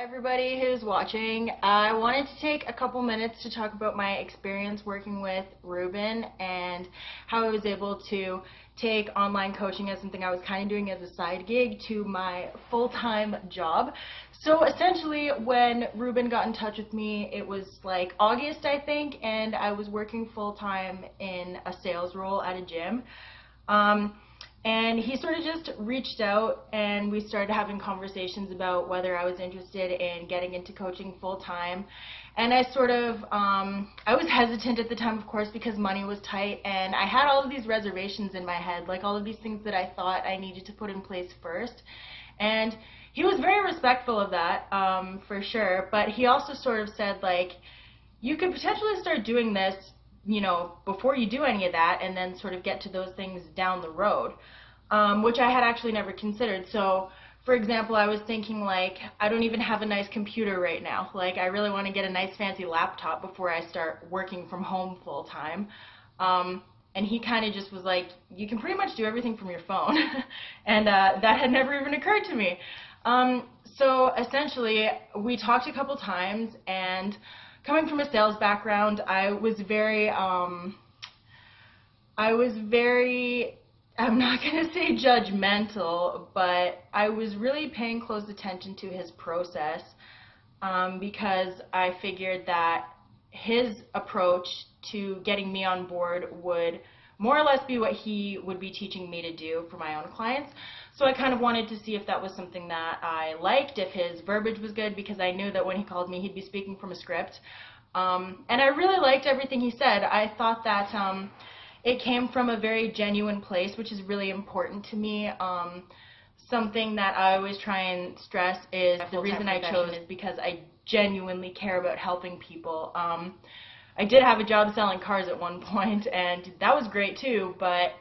everybody who's watching. I wanted to take a couple minutes to talk about my experience working with Ruben and how I was able to take online coaching as something I was kind of doing as a side gig to my full-time job. So essentially when Ruben got in touch with me, it was like August, I think, and I was working full-time in a sales role at a gym. And he sort of just reached out and we started having conversations about whether I was interested in getting into coaching full time. And I sort of, I was hesitant at the time, of course, because money was tight and I had all of these reservations in my head, like all of these things that I thought I needed to put in place first. And he was very respectful of that, for sure, but he also sort of said, like, you could potentially start doing this, you know, before you do any of that, and then sort of get to those things down the road, which I had actually never considered. So, for example, I was thinking, like, I don't even have a nice computer right now. Like, I really want to get a nice fancy laptop before I start working from home full time. And he kind of just was like, you can pretty much do everything from your phone. And that had never even occurred to me. So essentially, we talked a couple times, and coming from a sales background, I was very, I'm not going to say judgmental, but I was really paying close attention to his process, because I figured that his approach to getting me on board would more or less be what he would be teaching me to do for my own clients. So I kind of wanted to see if that was something that I liked, if his verbiage was good, because I knew that when he called me, he'd be speaking from a script. And I really liked everything he said. I thought that it came from a very genuine place, which is really important to me. Something that I always try and stress is the reason I chose is because I genuinely care about helping people. I did have a job selling cars at one point, and that was great too, but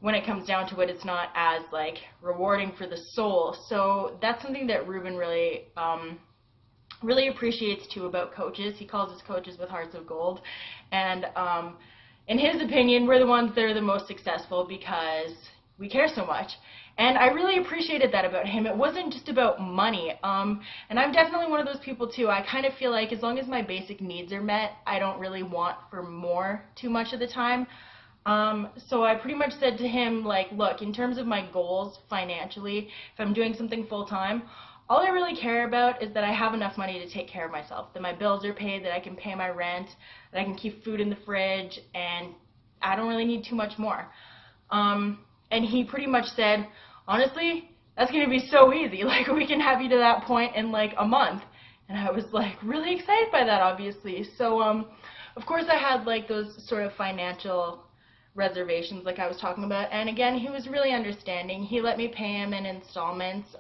when it comes down to it, it's not as like rewarding for the soul. So that's something that Ruben really really appreciates too about coaches. He calls us coaches with hearts of gold, and in his opinion, we're the ones that are the most successful because we care so much. And I really appreciated that about him. It wasn't just about money. And I'm definitely one of those people too. I kind of feel like as long as my basic needs are met, I don't really want for more too much of the time. So I pretty much said to him, like, look, in terms of my goals financially, if I'm doing something full time, all I really care about is that I have enough money to take care of myself, that my bills are paid, that I can pay my rent, that I can keep food in the fridge, and I don't really need too much more. And he pretty much said, honestly, that's going to be so easy. Like, we can have you to that point in like a month. And I was like really excited by that, obviously. So, of course, I had like those sort of financial reservations like I was talking about. And again, he was really understanding. He let me pay him in installments,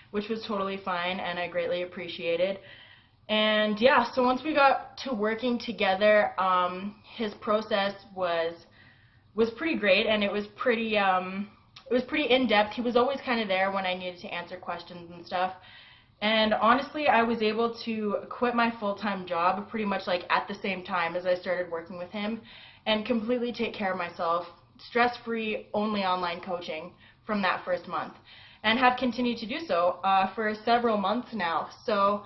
which was totally fine, and I greatly appreciated. And yeah, so once we got to working together, his process was pretty great, and it was pretty in-depth. He was always kind of there when I needed to answer questions and stuff. And honestly, I was able to quit my full-time job pretty much like at the same time as I started working with him and completely take care of myself, stress-free, only online coaching from that first month, and have continued to do so for several months now. So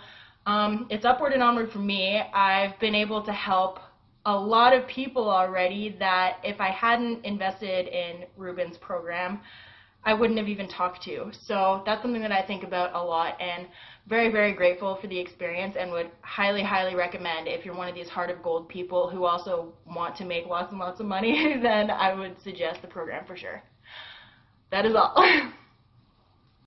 it's upward and onward for me. I've been able to help a lot of people already that if I hadn't invested in Ruben's program, I wouldn't have even talked to. So that's something that I think about a lot, and very, very grateful for the experience, and would highly, highly recommend if you're one of these heart of gold people who also want to make lots and lots of money, then I would suggest the program for sure. That is all.